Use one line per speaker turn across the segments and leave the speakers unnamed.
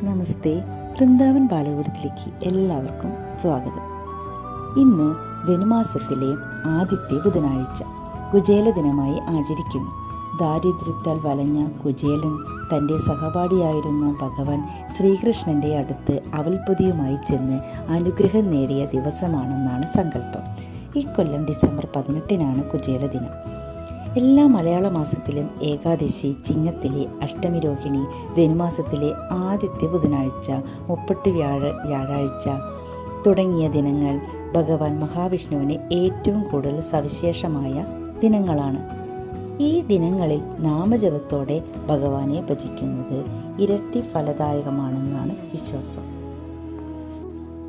നമസ്തേ. വൃന്ദാവൻ ബാലപുരത്തിലേക്ക് എല്ലാവർക്കും സ്വാഗതം. ഇന്ന് ധനുമാസത്തിലെ ആദ്യത്തെ ബുധനാഴ്ച കുചേല ദിനമായി ആചരിക്കുന്നു. ദാരിദ്ര്യത്താൽ വലഞ്ഞ കുചേലൻ തൻ്റെ സഹപാഠിയായിരുന്ന ഭഗവാൻ ശ്രീകൃഷ്ണൻ്റെ അടുത്ത് അവൽപ്പൊതിയുമായി ചെന്ന് അനുഗ്രഹം നേടിയ ദിവസമാണെന്നാണ് സങ്കല്പം. ഇക്കൊല്ലം ഡിസംബർ 18 കുചേല ദിനം. എല്ലാ മലയാള മാസത്തിലും ഏകാദശി, ചിങ്ങത്തിലെ അഷ്ടമി രോഹിണി, ധനുമാസത്തിലെ ആദ്യത്തെ ബുധനാഴ്ച, മുപ്പട്ട് വ്യാഴാഴ്ച തുടങ്ങിയ ദിനങ്ങൾ ഭഗവാൻ മഹാവിഷ്ണുവിന് ഏറ്റവും കൂടുതൽ സവിശേഷമായ ദിനങ്ങളാണ്. ഈ ദിനങ്ങളിൽ നാമജപത്തോടെ ഭഗവാനെ ഭജിക്കുന്നത് ഇരട്ടി ഫലദായകമാണെന്നാണ് വിശ്വാസം.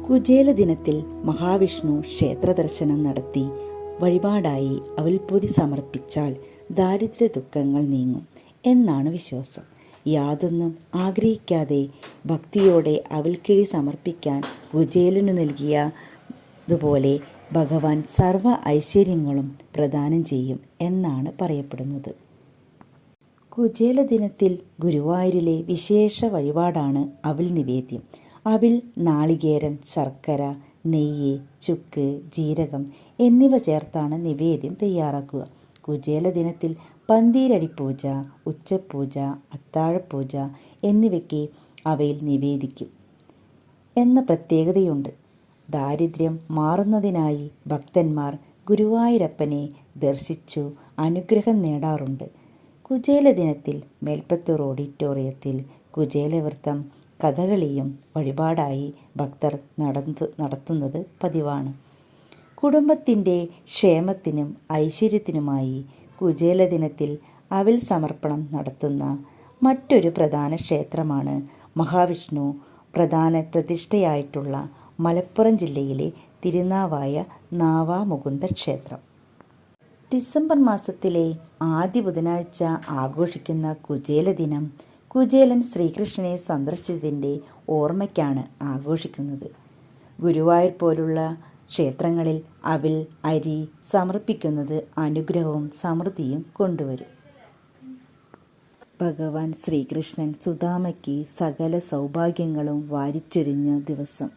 കുചേല ദിനത്തിൽ മഹാവിഷ്ണു ക്ഷേത്ര ദർശനം നടത്തി വഴിപാടായി അവൽപ്പൊതി സമർപ്പിച്ചാൽ ദാരിദ്ര്യ ദുഃഖങ്ങൾ നീങ്ങും എന്നാണ് വിശ്വാസം. യാതൊന്നും ആഗ്രഹിക്കാതെ ഭക്തിയോടെ അവൽക്കിഴി സമർപ്പിക്കാൻ കുചേലനു നൽകിയതുപോലെ ഭഗവാൻ സർവ്വ ഐശ്വര്യങ്ങളും പ്രദാനം ചെയ്യും എന്നാണ് പറയപ്പെടുന്നത്. കുചേല ദിനത്തിൽ ഗുരുവായൂരിലെ വിശേഷ വഴിപാടാണ് അവിൽ നിവേദ്യം. അവിൽ, നാളികേരം, ശർക്കര, നെയ്യ്, ചുക്ക്, ജീരകം എന്നിവ ചേർത്താണ് നിവേദ്യം തയ്യാറാക്കുക. കുചേല ദിനത്തിൽ പന്തീരടി പൂജ, ഉച്ചപ്പൂജ, അത്താഴപ്പൂജ എന്നിവയ്ക്ക് അവയിൽ നിവേദിക്കും എന്ന പ്രത്യേകതയുണ്ട്. ദാരിദ്ര്യം മാറുന്നതിനായി ഭക്തന്മാർ ഗുരുവായൂരപ്പനെ ദർശിച്ചു അനുഗ്രഹം നേടാറുണ്ട്. കുചേല ദിനത്തിൽ മേൽപ്പത്തൂർ ഓഡിറ്റോറിയത്തിൽ കുചേലവൃത്തം, കഥകളിയും വഴിപാടായി ഭക്തർ നടത്തുന്നത് പതിവാണ്. കുടുംബത്തിൻ്റെ ക്ഷേമത്തിനും ഐശ്വര്യത്തിനുമായി കുചേല ദിനത്തിൽ അവിൽ സമർപ്പണം നടത്തുന്ന മറ്റൊരു പ്രധാന ക്ഷേത്രമാണ് മഹാവിഷ്ണു പ്രധാന പ്രതിഷ്ഠയായിട്ടുള്ള മലപ്പുറം ജില്ലയിലെ തിരുനാവായ നാവാമുകുന്ദ ക്ഷേത്രം. ഡിസംബർ മാസത്തിലെ ആദ്യ ബുധനാഴ്ച ആഘോഷിക്കുന്ന കുചേല ദിനം കുചേലൻ ശ്രീകൃഷ്ണനെ സന്ദർശിച്ചതിൻ്റെ ഓർമ്മയ്ക്കാണ് ആഘോഷിക്കുന്നത്. ഗുരുവായൂർ പോലുള്ള ക്ഷേത്രങ്ങളിൽ അവിൽ, അരി സമർപ്പിക്കുന്നത് അനുഗ്രഹവും സമൃദ്ധിയും കൊണ്ടുവരും. ഭഗവാൻ ശ്രീകൃഷ്ണൻ സുദാമയ്ക്ക് സകല സൗഭാഗ്യങ്ങളും വാരിച്ചൊരിഞ്ഞ ദിവസം.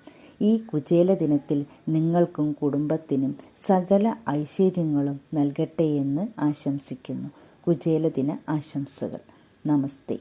ഈ കുചേല ദിനത്തിൽ നിങ്ങൾക്കും കുടുംബത്തിനും സകല ഐശ്വര്യങ്ങളും നൽകട്ടെ എന്ന് ആശംസിക്കുന്നു. കുചേല ദിന ആശംസകൾ. നമസ്തേ.